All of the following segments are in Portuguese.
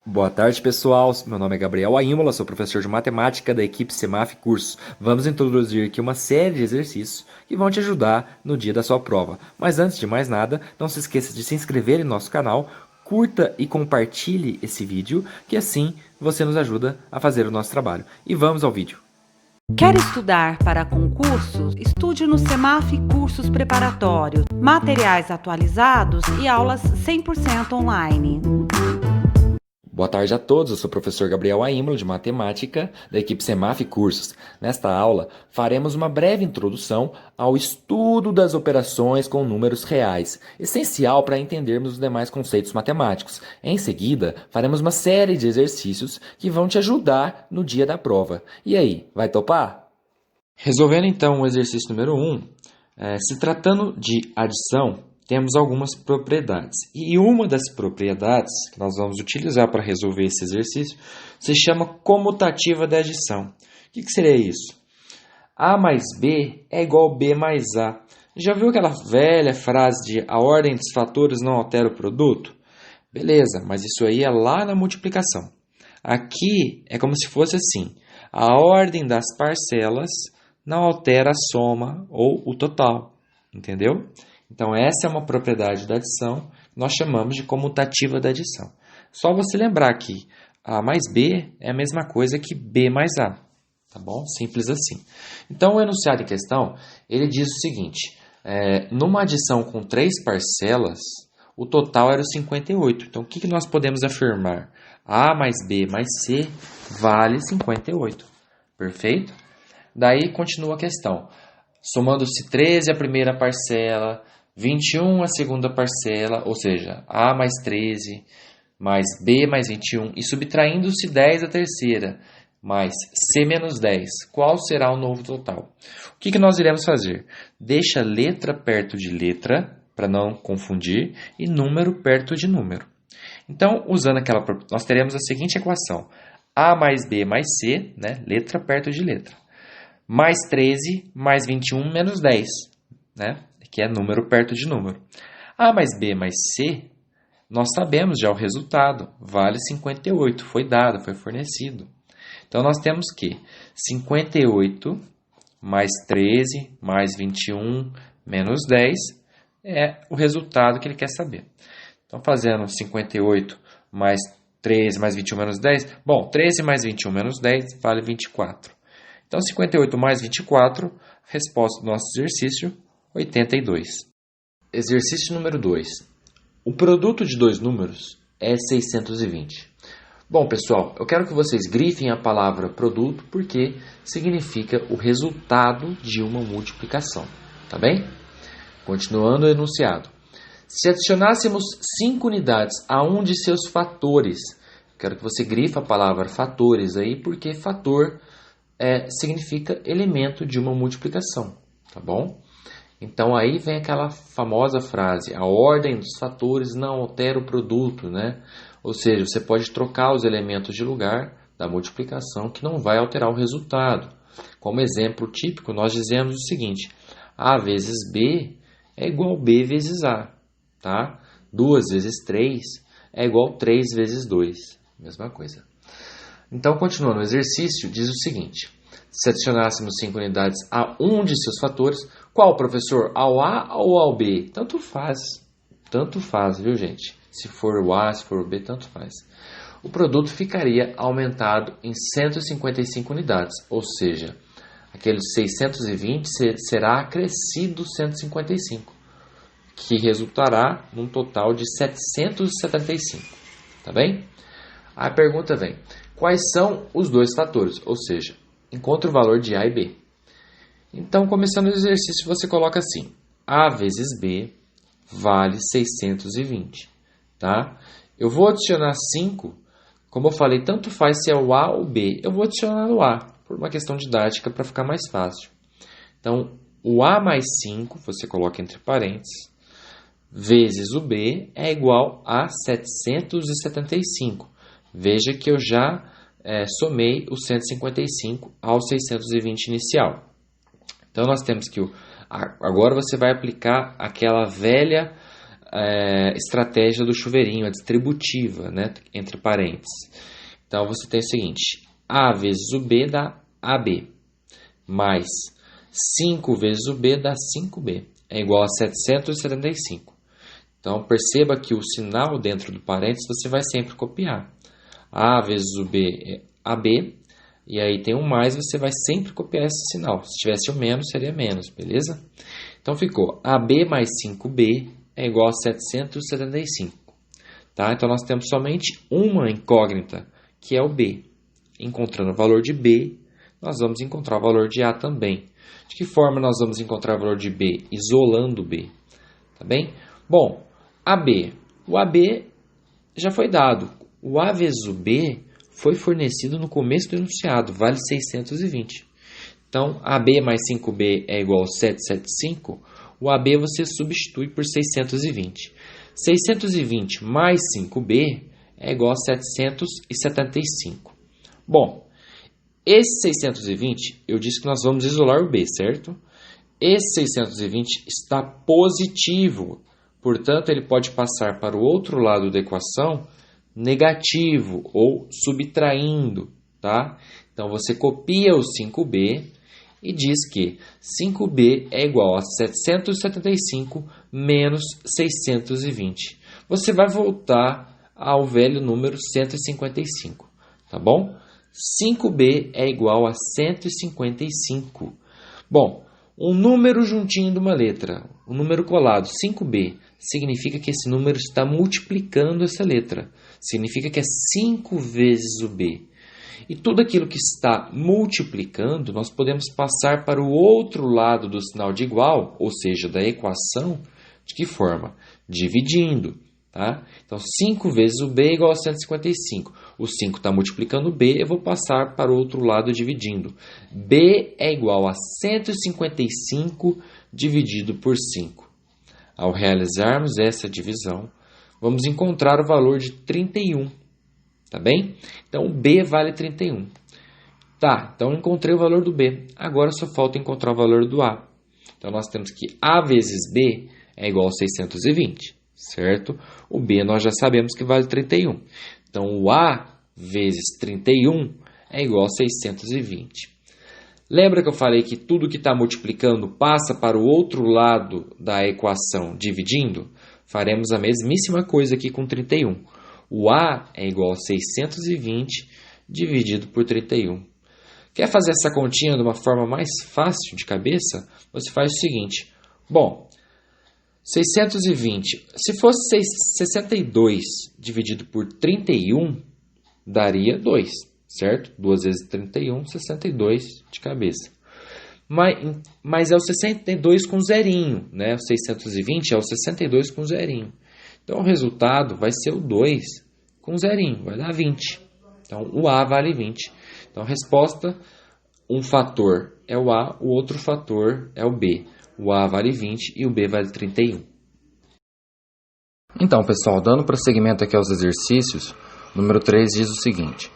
Boa tarde, pessoal. Meu nome é Gabriel Aímola, sou professor de matemática da equipe Semaf Cursos. Vamos introduzir aqui uma série de exercícios que vão te ajudar no dia da sua prova. Mas antes de mais nada, não se esqueça de se inscrever em nosso canal, curta e compartilhe esse vídeo, que assim você nos ajuda a fazer o nosso trabalho. E vamos ao vídeo. Quer estudar para concursos? Estude no Semaf Cursos Preparatórios, materiais atualizados e aulas 100% online. Boa tarde a todos, eu sou o professor Gabriel Aímola, de matemática, da equipe Semaf Cursos. Nesta aula, faremos uma breve introdução ao estudo das operações com números reais, essencial para entendermos os demais conceitos matemáticos. Em seguida, faremos uma série de exercícios que vão te ajudar no dia da prova. E aí, vai topar? Resolvendo então o exercício número 1, se tratando de adição, temos algumas propriedades. E uma das propriedades que nós vamos utilizar para resolver esse exercício se chama comutativa da adição. O que seria isso? A mais B é igual a B mais A. Já viu aquela velha frase de a ordem dos fatores não altera o produto? Beleza, mas isso aí é lá na multiplicação. Aqui é como se fosse assim. A ordem das parcelas não altera a soma ou o total. Entendeu? Então, essa é uma propriedade da adição que nós chamamos de comutativa da adição. Só você lembrar que A mais B é a mesma coisa que B mais A. Tá bom? Simples assim. Então, o enunciado em questão, ele diz o seguinte. Numa adição com 3 parcelas, o total era o 58. Então, o que nós podemos afirmar? A mais B mais C vale 58. Perfeito? Daí, continua a questão. Somando-se 13 a primeira parcela, 21 a segunda parcela, ou seja, A mais 13, mais B mais 21, e subtraindo-se 10 a terceira, mais C menos 10. Qual será o novo total? O que nós iremos fazer? Deixa letra perto de letra, para não confundir, e número perto de número. Então, usando nós teremos a seguinte equação. A mais B mais C, né? Letra perto de letra. Mais 13, mais 21, menos 10, né? Que é número perto de número. A mais B mais C, nós sabemos já o resultado, vale 58, foi dado, foi fornecido. Então, nós temos que 58 mais 13 mais 21 menos 10 é o resultado que ele quer saber. Então, fazendo 58 mais 13 mais 21 menos 10, bom, 13 mais 21 menos 10 vale 24. Então, 58 mais 24, resposta do nosso exercício, 82. Exercício número 2. O produto de dois números é 620. Bom, pessoal, eu quero que vocês grifem a palavra produto porque significa o resultado de uma multiplicação. Tá bem? Continuando o enunciado. Se adicionássemos 5 unidades a um de seus fatores, quero que você grife a palavra fatores aí porque fator significa elemento de uma multiplicação, tá bom? Então aí vem aquela famosa frase, a ordem dos fatores não altera o produto, né? Ou seja, você pode trocar os elementos de lugar da multiplicação que não vai alterar o resultado. Como exemplo típico, nós dizemos o seguinte, A vezes B é igual a B vezes A, tá? 2 vezes 3 é igual a 3 vezes 2, mesma coisa. Então, continuando o exercício, diz o seguinte. Se adicionássemos 5 unidades a um de seus fatores, qual, professor? Ao A ou ao B? Tanto faz, viu, gente? Se for o A, se for o B, tanto faz. O produto ficaria aumentado em 155 unidades, ou seja, aqueles 620 será acrescido 155, que resultará num total de 775, tá bem? A pergunta vem, quais são os dois fatores? Ou seja, encontre o valor de A e B. Então, começando o exercício, você coloca assim, A vezes B vale 620, tá? Eu vou adicionar 5, como eu falei, tanto faz se é o A ou o B, eu vou adicionar o A, por uma questão didática, para ficar mais fácil. Então, o A mais 5, você coloca entre parênteses, vezes o B é igual a 775. Veja que eu já somei o 155 ao 620 inicial. Então, nós temos que... Agora você vai aplicar aquela velha estratégia do chuveirinho, a distributiva, né, entre parênteses. Então, você tem o seguinte: A vezes o B dá AB, mais 5 vezes o B dá 5B, é igual a 775. Então, perceba que o sinal dentro do parênteses você vai sempre copiar. A vezes o B é AB, e aí tem um mais, você vai sempre copiar esse sinal. Se tivesse o menos, seria menos, beleza? Então, ficou AB mais 5B é igual a 775. Tá? Então, nós temos somente uma incógnita, que é o B. Encontrando o valor de B, nós vamos encontrar o valor de A também. De que forma nós vamos encontrar o valor de B? Isolando B. Tá bem? Bom, AB. O AB já foi dado. O A vezes o B foi fornecido no começo do enunciado, vale 620. Então, AB mais 5B é igual a 775. O AB você substitui por 620. 620 mais 5B é igual a 775. Bom, esse 620, eu disse que nós vamos isolar o B, certo? Esse 620 está positivo, portanto, ele pode passar para o outro lado da equação negativo ou subtraindo, tá? Então, você copia o 5B e diz que 5B é igual a 775 menos 620. Você vai voltar ao velho número 155, tá bom? 5B é igual a 155. Bom, um número juntinho de uma letra, um número colado, 5B, significa que esse número está multiplicando essa letra. Significa que é 5 vezes o B. E tudo aquilo que está multiplicando, nós podemos passar para o outro lado do sinal de igual, ou seja, da equação, de que forma? Dividindo. Tá? Então, 5 vezes o B é igual a 155. O 5 está multiplicando o B, eu vou passar para o outro lado dividindo. B é igual a 155 dividido por 5. Ao realizarmos essa divisão, vamos encontrar o valor de 31. Tá bem? Então, o B vale 31. Tá, então encontrei o valor do B. Agora só falta encontrar o valor do A. Então, nós temos que A vezes B é igual a 620. Certo? O B nós já sabemos que vale 31. Então, o A vezes 31 é igual a 620. Lembra que eu falei que tudo que está multiplicando passa para o outro lado da equação dividindo? Faremos a mesmíssima coisa aqui com 31. O A é igual a 620 dividido por 31. Quer fazer essa continha de uma forma mais fácil de cabeça? Você faz o seguinte. Bom, 620, se fosse 62 dividido por 31, daria 2, certo? 2 vezes 31, 62 de cabeça. Mas é o 62 com zerinho, né? O 620 é o 62 com zerinho. Então, o resultado vai ser o 2 com zerinho, vai dar 20. Então, o A vale 20. Então, a resposta, um fator é o A, o outro fator é o B. O A vale 20 e o B vale 31. Então, pessoal, dando prosseguimento aqui aos exercícios, número 3 diz o seguinte: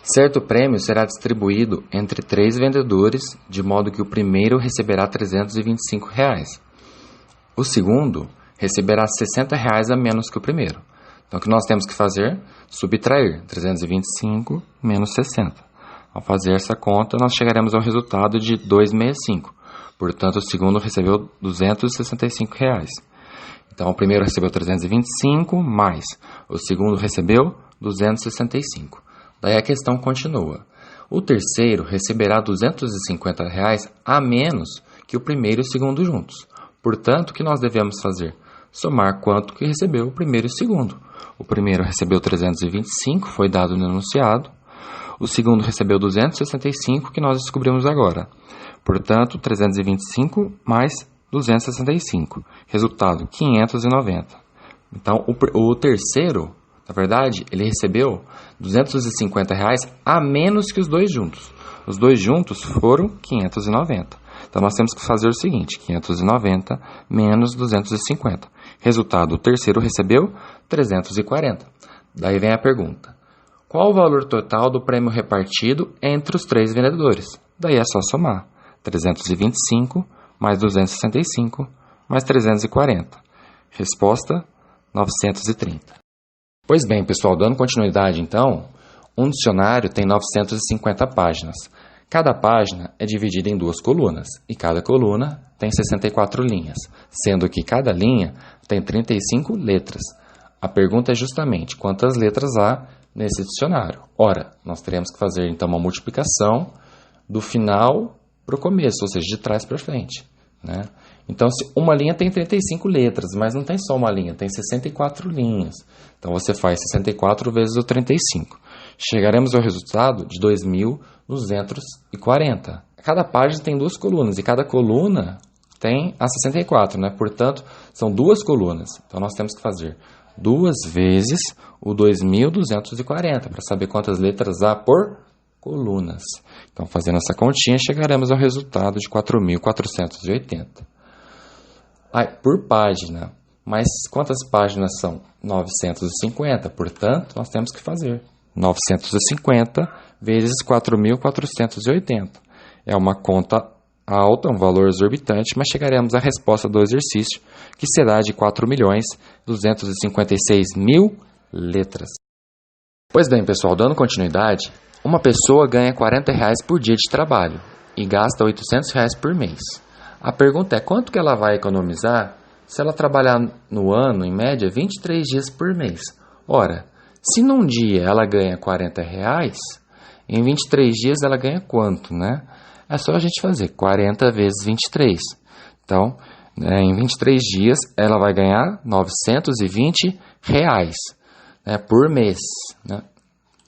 certo prêmio será distribuído entre 3 vendedores, de modo que o primeiro receberá R$ 325. O segundo receberá R$ 60 a menos que o primeiro. Então, o que nós temos que fazer? Subtrair 325 menos 60. Ao fazer essa conta, nós chegaremos ao resultado de 265. Portanto, o segundo recebeu R$ 265. Então, o primeiro recebeu 325, mais o segundo recebeu 265. Daí a questão continua. O terceiro receberá R$ 250 a menos que o primeiro e o segundo juntos. Portanto, o que nós devemos fazer? Somar quanto que recebeu o primeiro e o segundo. O primeiro recebeu 325, foi dado no enunciado. O segundo recebeu 265, que nós descobrimos agora. Portanto, 325 mais 265. Resultado, 590. Então, o terceiro, na verdade, ele recebeu R$ 250 a menos que os dois juntos. Os dois juntos foram 590. Então, nós temos que fazer o seguinte, 590 menos 250. Resultado, o terceiro recebeu 340. Daí vem a pergunta. Qual o valor total do prêmio repartido entre os 3 vendedores? Daí é só somar. 325 mais 265 mais 340. Resposta, 930. Pois bem, pessoal, dando continuidade então, um dicionário tem 950 páginas. Cada página é dividida em 2 colunas e cada coluna tem 64 linhas, sendo que cada linha tem 35 letras. A pergunta é justamente quantas letras há nesse dicionário. Ora, nós teremos que fazer então uma multiplicação do final para o começo, ou seja, de trás para frente, né? Então, se uma linha tem 35 letras, mas não tem só uma linha, tem 64 linhas. Então, você faz 64 vezes o 35. Chegaremos ao resultado de 2.240. Cada página tem 2 colunas e cada coluna tem a 64, né? Portanto, são 2 colunas. Então, nós temos que fazer 2 vezes o 2.240 para saber quantas letras há por colunas. Então, fazendo essa continha, chegaremos ao resultado de 4.480. Por página, mas quantas páginas são? 950, portanto, nós temos que fazer 950 vezes 4.480. É uma conta alta, um valor exorbitante, mas chegaremos à resposta do exercício, que será de 4.256.000 letras. Pois bem, pessoal, dando continuidade, uma pessoa ganha R$40 por dia de trabalho e gasta R$800 por mês. A pergunta é quanto que ela vai economizar se ela trabalhar no ano, em média, 23 dias por mês. Ora, se num dia ela ganha R$40, em 23 dias ela ganha quanto, né? É só a gente fazer 40 vezes 23. Então, em 23 dias ela vai ganhar R$920, né, por mês, né?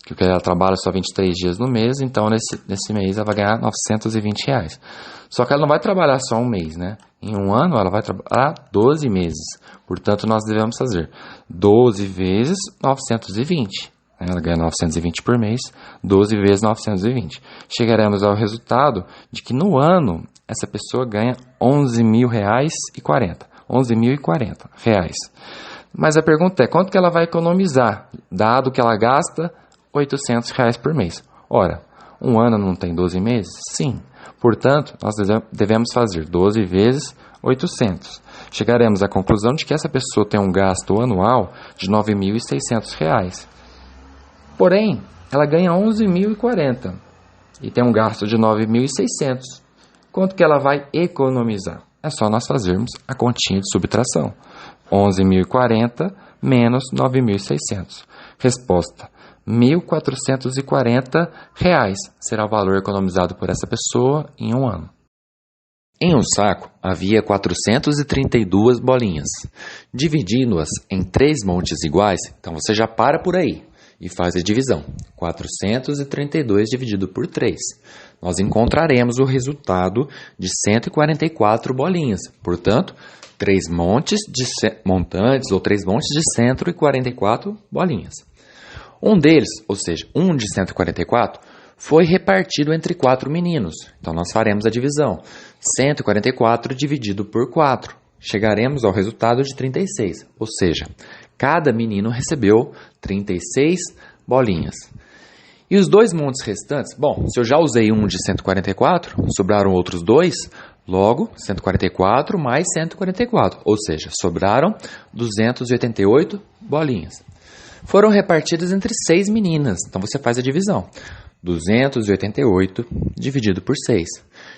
Porque ela trabalha só 23 dias no mês, então nesse mês ela vai ganhar R$920. Só que ela não vai trabalhar só um mês, né? Em um ano ela vai trabalhar 12 meses. Portanto, nós devemos fazer 12 vezes 920. Ela ganha 920 por mês, 12 vezes 920. Chegaremos ao resultado de que no ano essa pessoa ganha R$11.040. R$11.040. Mas a pergunta é, quanto que ela vai economizar, dado que ela gasta R$800 por mês? Ora, um ano não tem 12 meses? Sim. Portanto, nós devemos fazer 12 vezes 800. Chegaremos à conclusão de que essa pessoa tem um gasto anual de R$9.600. Porém, ela ganha R$11.040 e tem um gasto de R$9.600. Quanto que ela vai economizar? É só nós fazermos a continha de subtração. 11.040 menos 9.600. Resposta: R$1.440 será o valor economizado por essa pessoa em um ano. Em um saco havia 432 bolinhas. Dividindo-as em 3 montes iguais, então você já para por aí e faz a divisão. 432 dividido por 3. Nós encontraremos o resultado de 144 bolinhas. Portanto, 3 montantes ou 3 montes de 144 bolinhas. Um deles, ou seja, um de 144, foi repartido entre 4 meninos. Então, nós faremos a divisão. 144 dividido por 4. Chegaremos ao resultado de 36. Ou seja, cada menino recebeu 36 bolinhas. E os 2 montes restantes? Bom, se eu já usei um de 144, sobraram outros 2. Logo, 144 mais 144. Ou seja, sobraram 288 bolinhas. Foram repartidas entre 6 meninas. Então, você faz a divisão. 288 dividido por 6.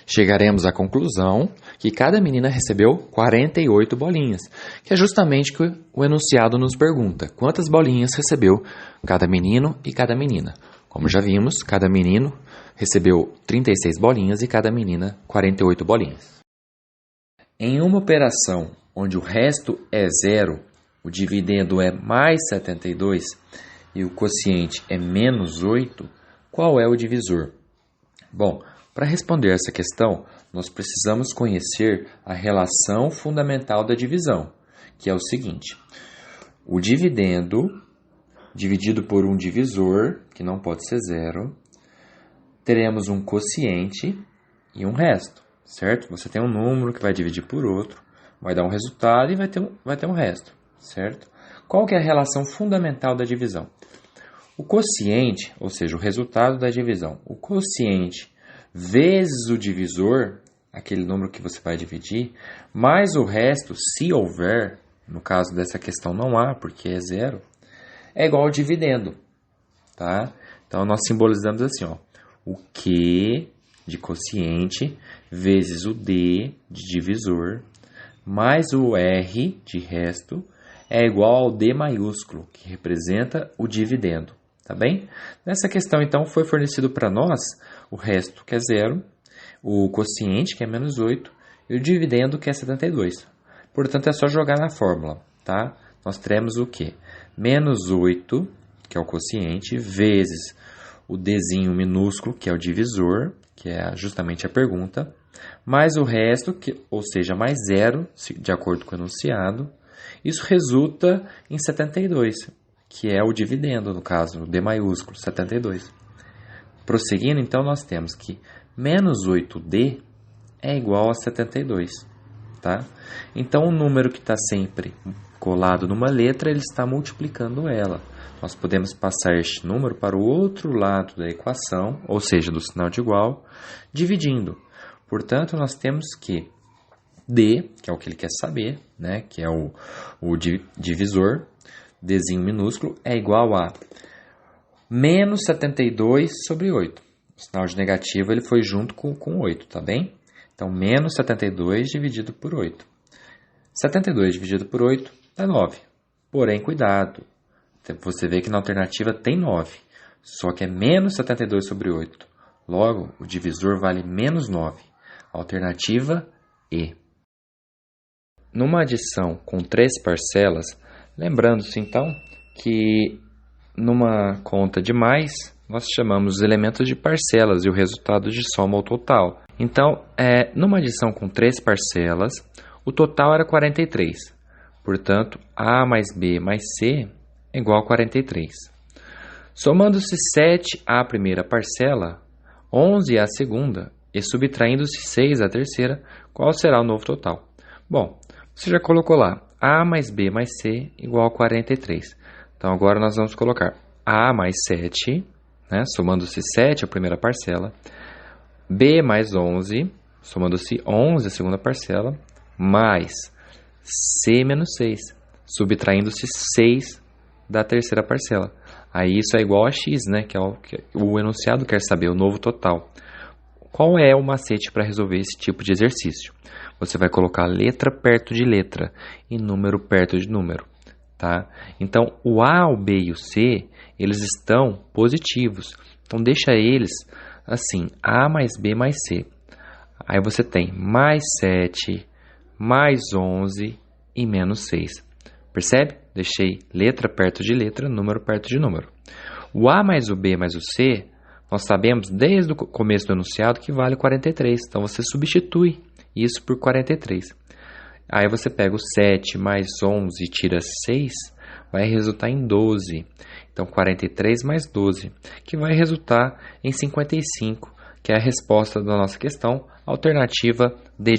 Chegaremos à conclusão que cada menina recebeu 48 bolinhas, que é justamente o que o enunciado nos pergunta. Quantas bolinhas recebeu cada menino e cada menina? Como já vimos, cada menino recebeu 36 bolinhas e cada menina 48 bolinhas. Em uma operação onde o resto é zero, o dividendo é mais 72 e o quociente é menos 8, qual é o divisor? Bom, para responder essa questão, nós precisamos conhecer a relação fundamental da divisão, que é o seguinte: o dividendo dividido por um divisor, que não pode ser zero, teremos um quociente e um resto, certo? Você tem um número que vai dividir por outro, vai dar um resultado e vai ter um resto, certo? Qual que é a relação fundamental da divisão? O quociente, ou seja, o resultado da divisão, o quociente vezes o divisor, aquele número que você vai dividir, mais o resto, se houver, no caso dessa questão não há, porque é zero, é igual ao dividendo, tá? Então, nós simbolizamos assim, ó, o Q de quociente vezes o D de divisor mais o R de resto é igual ao D maiúsculo, que representa o dividendo, tá bem? Nessa questão, então, foi fornecido para nós o resto, que é zero, o quociente, que é menos 8, e o dividendo, que é 72. Portanto, é só jogar na fórmula, tá? Nós teremos o quê? Menos 8, que é o quociente, vezes o Dzinho minúsculo, que é o divisor, que é justamente a pergunta, mais o resto, ou seja, mais zero, de acordo com o enunciado. Isso resulta em 72, que é o dividendo, no caso, o D maiúsculo, 72. Prosseguindo, então, nós temos que menos 8D é igual a 72, tá? Então, o número que está sempre colado numa letra, ele está multiplicando ela. Nós podemos passar este número para o outro lado da equação, ou seja, do sinal de igual, dividindo. Portanto, nós temos que D, que é o que ele quer saber, né, que é o divisor, Dzinho minúsculo, é igual a menos 72 sobre 8. O sinal de negativo ele foi junto com 8, tá bem? Então, menos 72 dividido por 8. 72 dividido por 8 dá 9. Porém, cuidado, você vê que na alternativa tem 9, só que é menos 72 sobre 8. Logo, o divisor vale menos 9. Alternativa E. Numa adição com 3 parcelas, lembrando-se então que numa conta de mais, nós chamamos os elementos de parcelas e o resultado de soma ao total. Então, numa adição com 3 parcelas, o total era 43. Portanto, A mais B mais C é igual a 43. Somando-se 7 à primeira parcela, 11 à segunda e subtraindo-se 6 à terceira, qual será o novo total? Bom, você já colocou lá A mais B mais C igual a 43. Então, agora nós vamos colocar A mais 7, né, somando-se 7 à primeira parcela, B mais 11, somando-se 11 à segunda parcela, mais C menos 6, subtraindo-se 6 da terceira parcela. Aí isso é igual a x, né, que é o enunciado quer saber, o novo total. Qual é o macete para resolver esse tipo de exercício? Você vai colocar letra perto de letra e número perto de número, tá? Então, o A, o B e o C, eles estão positivos. Então, deixa eles assim, A mais B mais C. Aí você tem mais 7, mais 11 e menos 6. Percebe? Deixei letra perto de letra, número perto de número. O A mais o B mais o C, nós sabemos desde o começo do enunciado que vale 43. Então, você substitui isso por 43. Aí você pega o 7 mais 11 e tira 6, vai resultar em 12. Então, 43 mais 12, que vai resultar em 55, que é a resposta da nossa questão, alternativa D.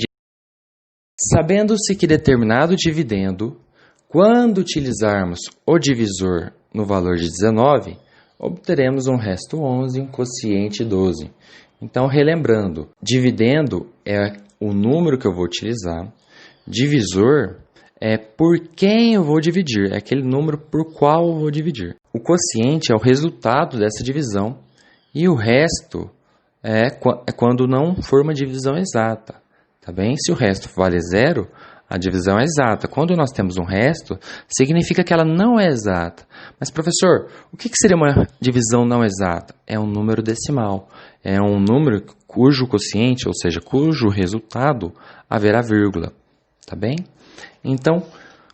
Sabendo-se que determinado dividendo, quando utilizarmos o divisor no valor de 19, obteremos um resto 11 e um quociente 12. Então, relembrando, dividendo é o número que eu vou utilizar, divisor é por quem eu vou dividir, é aquele número por qual eu vou dividir. O quociente é o resultado dessa divisão e o resto é quando não for uma divisão exata, tá bem? Se o resto vale 0, a divisão é exata. Quando nós temos um resto, significa que ela não é exata. Mas, professor, o que seria uma divisão não exata? É um número decimal. É um número cujo quociente, ou seja, cujo resultado, haverá vírgula. Tá bem? Então,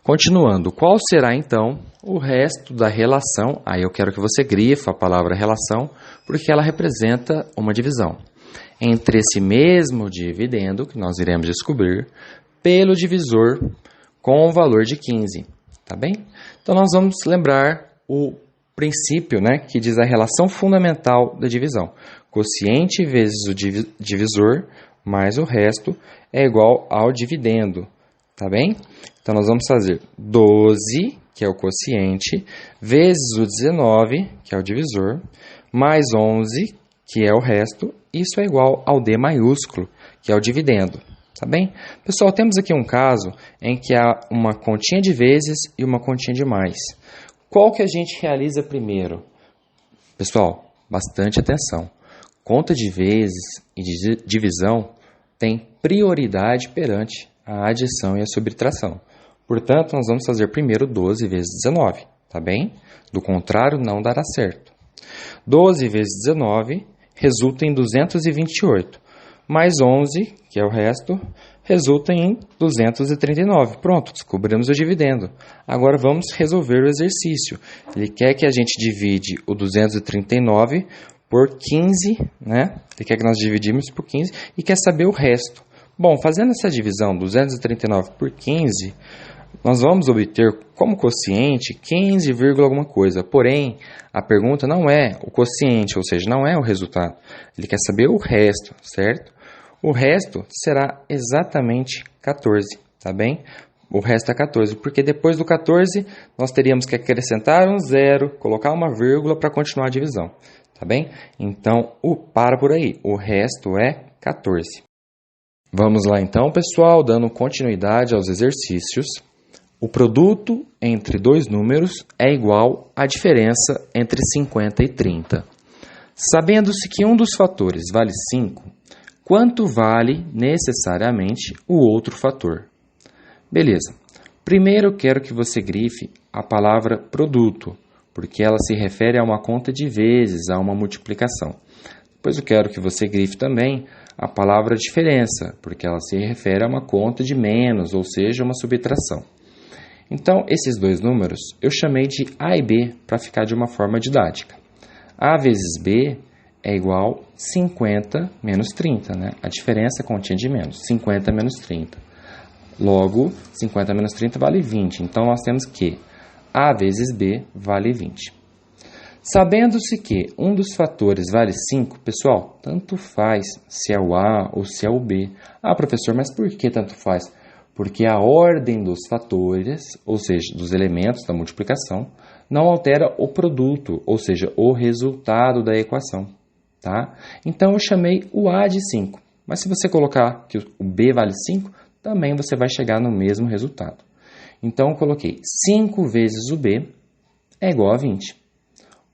continuando. Qual será, então, o resto da relação? Aí eu quero que você grifa a palavra relação, porque ela representa uma divisão. Entre esse mesmo dividendo, que nós iremos descobrir, pelo divisor com o valor de 15, tá bem? Então, nós vamos lembrar o princípio, né, que diz a relação fundamental da divisão. Quociente vezes o divisor mais o resto é igual ao dividendo, tá bem? Então, nós vamos fazer 12, que é o quociente, vezes o 19, que é o divisor, mais 11, que é o resto. Isso é igual ao D maiúsculo, que é o dividendo. Tá bem? Pessoal, temos aqui um caso em que há uma continha de vezes e uma continha de mais. Qual que a gente realiza primeiro? Pessoal, bastante atenção. Conta de vezes e de divisão tem prioridade perante a adição e a subtração. Portanto, nós vamos fazer primeiro 12 vezes 19, tá bem? Do contrário, não dará certo. 12 vezes 19 resulta em 228, mais 11, que é o resto, resulta em 239. Pronto, descobrimos o dividendo. Agora vamos resolver o exercício. Ele quer que a gente divide o 239 por 15, né? Ele quer que nós dividimos por 15 e quer saber o resto. Bom, fazendo essa divisão, 239 por 15, nós vamos obter como quociente 15, alguma coisa. Porém, a pergunta não é o quociente, ou seja, não é o resultado. Ele quer saber o resto, certo? O resto será exatamente 14, tá bem? O resto é 14, porque depois do 14 nós teríamos que acrescentar um zero, colocar uma vírgula para continuar a divisão, tá bem? Então, para por aí, o resto é 14. Vamos lá então, pessoal, dando continuidade aos exercícios. O produto entre dois números é igual à diferença entre 50 e 30. Sabendo-se que um dos fatores vale 5, quanto vale necessariamente o outro fator? Beleza. Primeiro quero que você grife a palavra produto, porque ela se refere a uma conta de vezes, a uma multiplicação. Depois eu quero que você grife também a palavra diferença, porque ela se refere a uma conta de menos, ou seja, uma subtração. Então, esses dois números eu chamei de A e B para ficar de uma forma didática. A vezes B é igual a 50 menos 30, né? A diferença é continha de menos, 50 menos 30. Logo, 50 menos 30 vale 20. Então, nós temos que A vezes B vale 20. Sabendo-se que um dos fatores vale 5, pessoal, tanto faz se é o A ou se é o B. Ah, professor, mas por que tanto faz? Porque a ordem dos fatores, ou seja, dos elementos da multiplicação, não altera o produto, ou seja, o resultado da equação, tá? Então, eu chamei o A de 5, mas se você colocar que o B vale 5, também você vai chegar no mesmo resultado. Então, eu coloquei 5 vezes o B é igual a 20.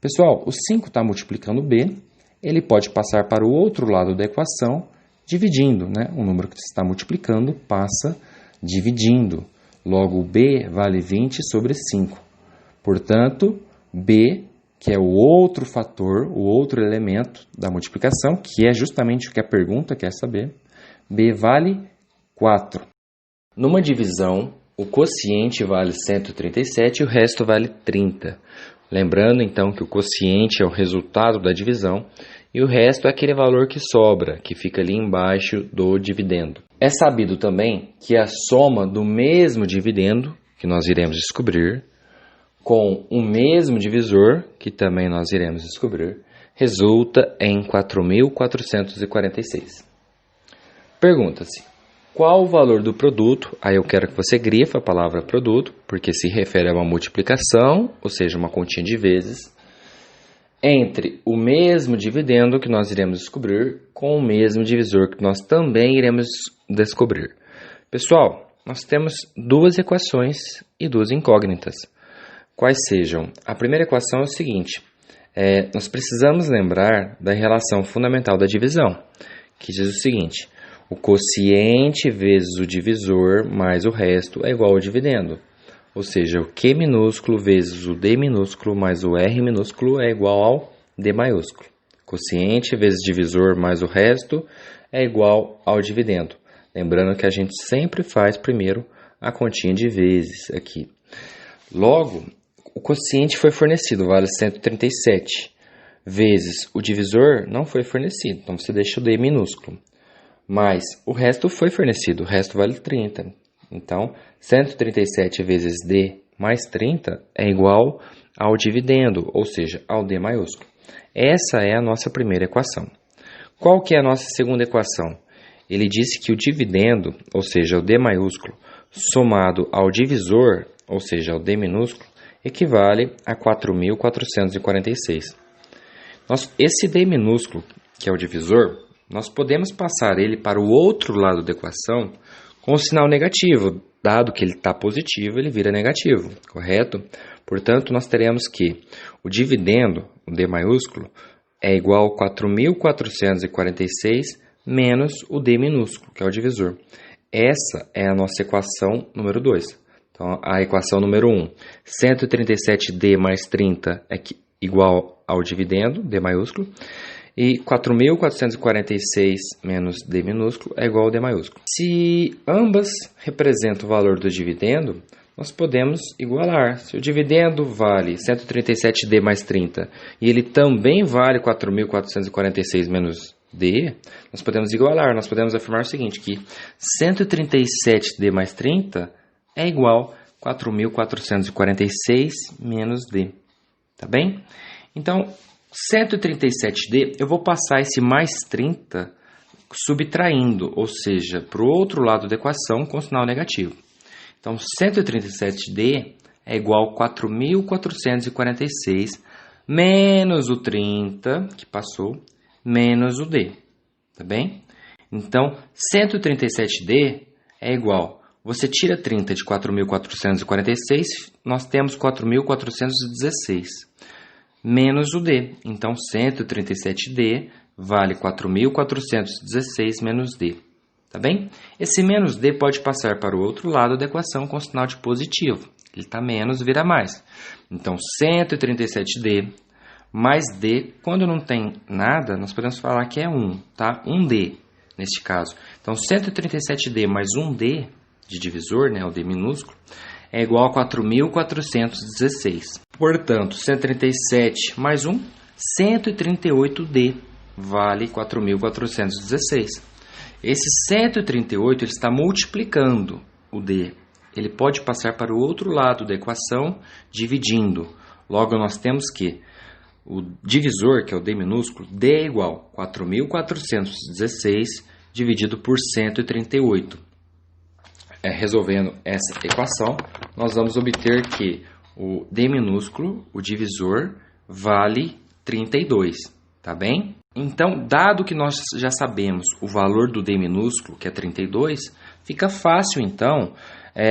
Pessoal, o 5 está multiplicando o B, ele pode passar para o outro lado da equação, dividindo, né? O número que você está multiplicando passa dividindo. Logo, o B vale 20 sobre 5. Portanto, B, que é o outro fator, o outro elemento da multiplicação, que é justamente o que a pergunta quer saber, B vale 4. Numa divisão, o quociente vale 137 e o resto vale 30. Lembrando, então, que o quociente é o resultado da divisão e o resto é aquele valor que sobra, que fica ali embaixo do dividendo. É sabido também que a soma do mesmo dividendo, que nós iremos descobrir, com o mesmo divisor, que também nós iremos descobrir, resulta em 4.446. Pergunta-se, qual o valor do produto? Aí eu quero que você grife a palavra produto, porque se refere a uma multiplicação, ou seja, uma continha de vezes, entre o mesmo dividendo que nós iremos descobrir com o mesmo divisor que nós também iremos descobrir. Pessoal, nós temos duas equações e duas incógnitas. Quais sejam? A primeira equação é o seguinte, nós precisamos lembrar da relação fundamental da divisão, que diz o seguinte, o quociente vezes o divisor mais o resto é igual ao dividendo. Ou seja, o Q minúsculo vezes o D minúsculo mais o R minúsculo é igual ao D maiúsculo. Quociente vezes divisor mais o resto é igual ao dividendo. Lembrando que a gente sempre faz primeiro a continha de vezes aqui. Logo, o quociente foi fornecido, vale 137, vezes o divisor não foi fornecido, então você deixa o D minúsculo. Mas o resto foi fornecido, o resto vale 30. Então, 137 vezes D mais 30 é igual ao dividendo, ou seja, ao D maiúsculo. Essa é a nossa primeira equação. Qual que é a nossa segunda equação? Ele disse que o dividendo, ou seja, o D maiúsculo, somado ao divisor, ou seja, ao D minúsculo, equivale a 4.446. Esse D minúsculo, que é o divisor, nós podemos passar ele para o outro lado da equação com o sinal negativo. Dado que ele está positivo, ele vira negativo, correto? Portanto, nós teremos que o dividendo, o D maiúsculo, é igual a 4.446 menos o D minúsculo, que é o divisor. Essa é a nossa equação número 2. Então, a equação número 1, 137D mais 30 é igual ao dividendo, D maiúsculo, e 4.446 menos D minúsculo é igual ao D maiúsculo. Se ambas representam o valor do dividendo, nós podemos igualar. Se o dividendo vale 137D mais 30 e ele também vale 4.446 menos D, nós podemos igualar. Nós podemos afirmar o seguinte, que 137D mais 30 é igual a 4.446 menos D. Tá bem? Então, 137D, eu vou passar esse mais 30 subtraindo, ou seja, para o outro lado da equação com sinal negativo. Então, 137D é igual a 4.446 menos o 30, que passou, menos o D. Tá bem? Então, 137D é igual, você tira 30 de 4.446, nós temos 4.416. Menos o D. Então, 137D vale 4.416 menos D. Tá bem? Esse menos D pode passar para o outro lado da equação com sinal de positivo. Ele está menos, vira mais. Então, 137D mais D, quando não tem nada, nós podemos falar que é 1, tá? 1D, neste caso. Então, 137D mais 1D, de divisor, né, o D minúsculo, é igual a 4.416. Portanto, 137 mais 1, 138D, vale 4.416. Esse 138 ele está multiplicando o D. Ele pode passar para o outro lado da equação, dividindo. Logo, nós temos que o divisor, que é o D minúsculo, D é igual a 4.416 dividido por 138. Resolvendo essa equação, nós vamos obter que o D minúsculo, o divisor, vale 32, tá bem? Então, dado que nós já sabemos o valor do D minúsculo, que é 32, fica fácil, então,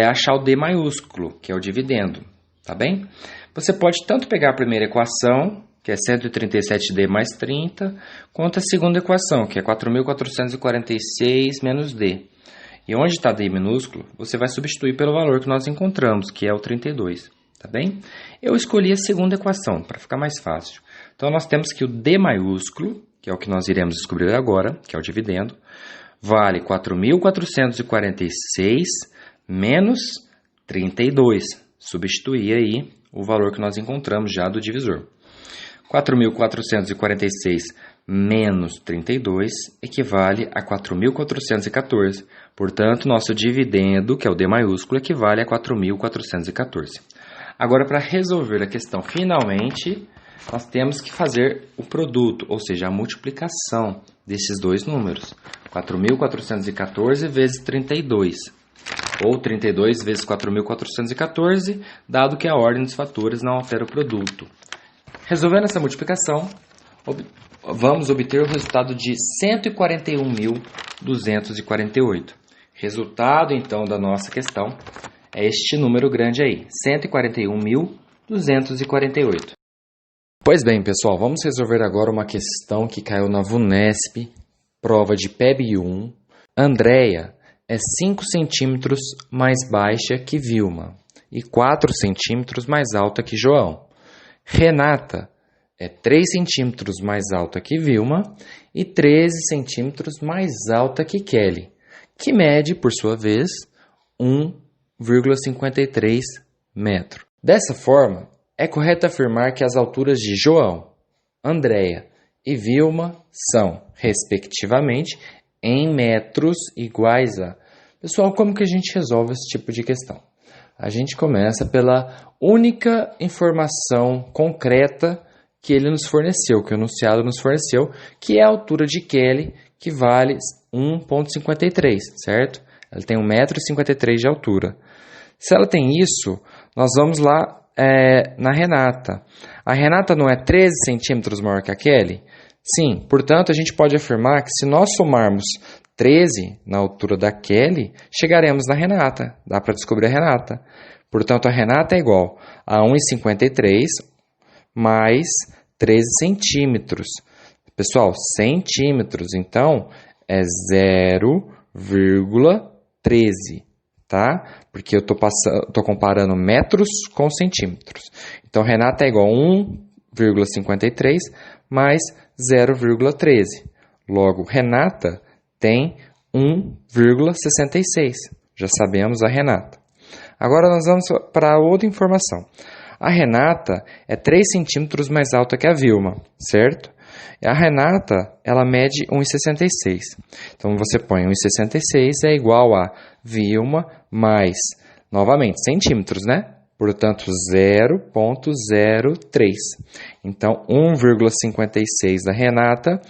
achar o D maiúsculo, que é o dividendo, tá bem? Você pode tanto pegar a primeira equação, que é 137D mais 30, quanto a segunda equação, que é 4.446 menos D. E onde está D minúsculo, você vai substituir pelo valor que nós encontramos, que é o 32, tá bem? Eu escolhi a segunda equação, para ficar mais fácil. Então, nós temos que o D maiúsculo, que é o que nós iremos descobrir agora, que é o dividendo, vale 4.446 menos 32. Substituir aí o valor que nós encontramos já do divisor. 4.446 menos 32 equivale a 4.414. Portanto, nosso dividendo, que é o D maiúsculo, equivale a 4.414. Agora, para resolver a questão finalmente, nós temos que fazer o produto, ou seja, a multiplicação desses dois números. 4.414 vezes 32, ou 32 vezes 4.414, dado que a ordem dos fatores não altera o produto. Resolvendo essa multiplicação, vamos obter o resultado de 141.248. Resultado, então, da nossa questão é este número grande aí, 141.248. Pois bem, pessoal, vamos resolver agora uma questão que caiu na VUNESP, prova de PEB 1. Andréia é 5 centímetros mais baixa que Vilma e 4 centímetros mais alta que João. Renata é 3 centímetros mais alta que Vilma e 13 centímetros mais alta que Kelly, que mede, por sua vez, 1,53 metro. Dessa forma, é correto afirmar que as alturas de João, Andréia e Vilma são, respectivamente, em metros iguais a... Pessoal, como que a gente resolve esse tipo de questão? A gente começa pela única informação concreta que ele nos forneceu, que o enunciado nos forneceu, que é a altura de Kelly, que vale 1,53, certo? Ela tem 1,53 m de altura. Se ela tem isso, nós vamos lá na Renata. A Renata não é 13 centímetros maior que a Kelly? Sim, portanto, a gente pode afirmar que se nós somarmos 13 na altura da Kelly, chegaremos na Renata. Dá para descobrir a Renata. Portanto, a Renata é igual a 1,53 mais 13 centímetros. Pessoal, centímetros, então, é 0,13, tá? Porque eu estou comparando metros com centímetros. Então, Renata é igual a 1,53 mais 0,13. Logo, Renata tem 1,66. Já sabemos a Renata. Agora nós vamos para outra informação. A Renata é 3 centímetros mais alta que a Vilma, certo? A Renata, ela mede 1,66. Então, você põe 1,66 é igual a Vilma mais, novamente, centímetros, né? Portanto, 0,03. Então, 1,56 da Renata.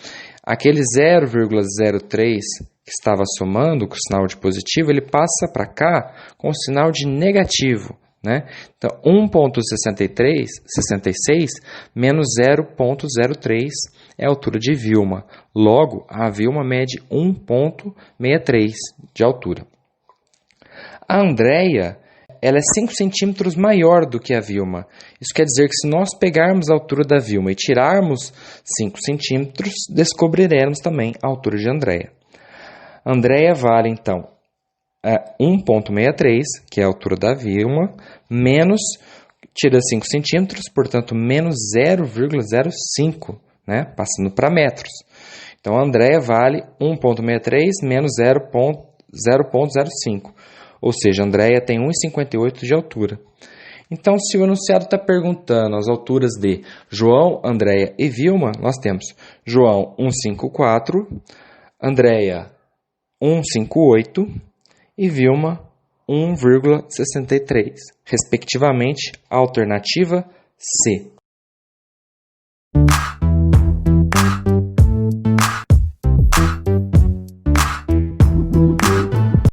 Aquele 0,03 que estava somando com o sinal de positivo, ele passa para cá com o sinal de negativo, né? Então, 1,66 menos 0,03 é a altura de Vilma. Logo, a Vilma mede 1,63 de altura. A Andréia, ela é 5 centímetros maior do que a Vilma. Isso quer dizer que se nós pegarmos a altura da Vilma e tirarmos 5 centímetros, descobriremos também a altura de Andréia. Andréia vale, então, 1,63, que é a altura da Vilma, menos, tira 5 centímetros, portanto, menos 0,05, né? Passando para metros. Então, a Andréia vale 1,63 menos 0,05. Ou seja, a Andréia tem 1,58 de altura. Então, se o enunciado está perguntando as alturas de João, Andréia e Vilma, nós temos João 1,54, Andréia 1,58 e Vilma 1,63, respectivamente, a alternativa C.